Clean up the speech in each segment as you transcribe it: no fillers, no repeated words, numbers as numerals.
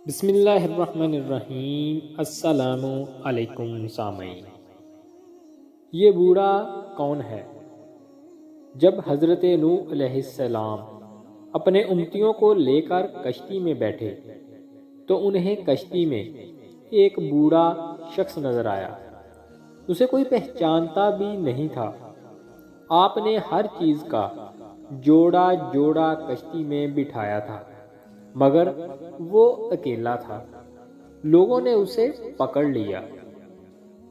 بسم اللہ الرحمن الرحیم۔ السلام علیکم سامعین۔ یہ بوڑھا کون ہے؟ جب حضرت نوح علیہ السلام اپنے امتیوں کو لے کر کشتی میں بیٹھے تو انہیں کشتی میں ایک بوڑھا شخص نظر آیا۔ اسے کوئی پہچانتا بھی نہیں تھا۔ آپ نے ہر چیز کا جوڑا جوڑا کشتی میں بٹھایا تھا، مگر وہ اکیلا تھا۔ لوگوں نے اسے پکڑ لیا۔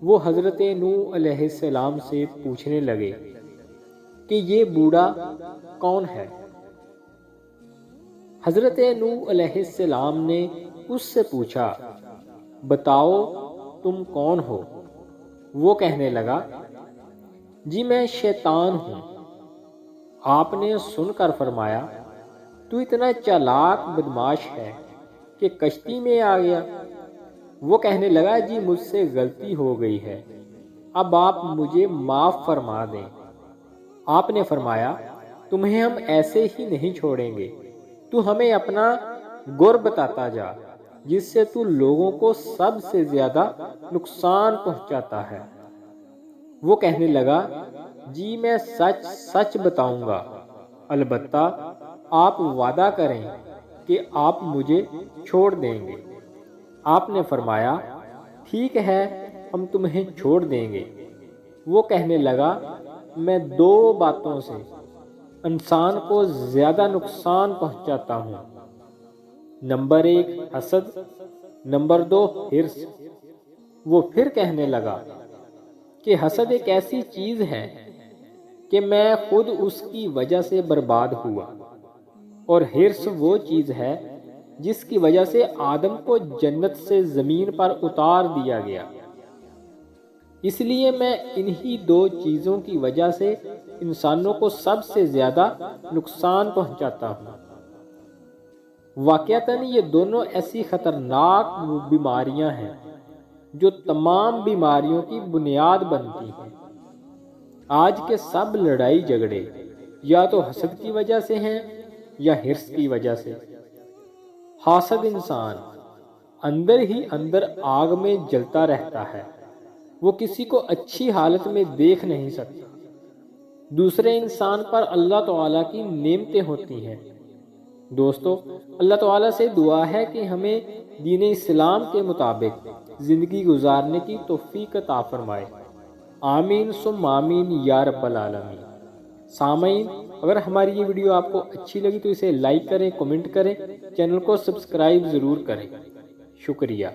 وہ حضرت نوح علیہ السلام سے پوچھنے لگے کہ یہ بوڑھا کون ہے؟ حضرت نوح علیہ السلام نے اس سے پوچھا، بتاؤ تم کون ہو؟ وہ کہنے لگا، جی میں شیطان ہوں۔ آپ نے سن کر فرمایا، تو اتنا چالاک بدماش ہے کہ کشتی میں آ گیا۔ وہ کہنے لگا، جی مجھ سے غلطی ہو گئی ہے، اب آپ مجھے معاف فرما دیں۔ آپ نے فرمایا، تمہیں ہم ایسے ہی نہیں چھوڑیں گے، تو ہمیں اپنا گر بتاتا جا جس سے تو لوگوں کو سب سے زیادہ نقصان پہنچاتا ہے۔ وہ کہنے لگا، جی میں سچ سچ بتاؤں گا، البتہ آپ وعدہ کریں کہ آپ مجھے چھوڑ دیں گے۔ آپ نے فرمایا، ٹھیک ہے ہم تمہیں چھوڑ دیں گے۔ وہ کہنے لگا، میں دو باتوں سے انسان کو زیادہ نقصان پہنچاتا ہوں، نمبر 1 حسد، نمبر 2 حرص۔ وہ پھر کہنے لگا کہ حسد ایک ایسی چیز ہے کہ میں خود اس کی وجہ سے برباد ہوا، اور حرص وہ چیز ہے جس کی وجہ سے آدم کو جنت سے زمین پر اتار دیا گیا۔ اس لیے میں انہی دو چیزوں کی وجہ سے انسانوں کو سب سے زیادہ نقصان پہنچاتا ہوں۔ واقعتاً یہ دونوں ایسی خطرناک بیماریاں ہیں جو تمام بیماریوں کی بنیاد بنتی ہیں۔ آج کے سب لڑائی جھگڑے یا تو حسد کی وجہ سے ہیں یا حرص کی وجہ سے۔ حاسد انسان اندر ہی اندر آگ میں جلتا رہتا ہے، وہ کسی کو اچھی حالت میں دیکھ نہیں سکتا۔ دوسرے انسان پر اللہ تعالیٰ کی نعمتیں ہوتی ہیں۔ دوستو، اللہ تعالیٰ سے دعا ہے کہ ہمیں دین اسلام کے مطابق زندگی گزارنے کی توفیق عطا فرمائے۔ آمین ثم آمین یا رب العالمین۔ سامعین، اگر ہماری یہ ویڈیو آپ کو اچھی لگی تو اسے لائک کریں، کمنٹ کریں، چینل کو سبسکرائب ضرور کریں۔ شکریہ۔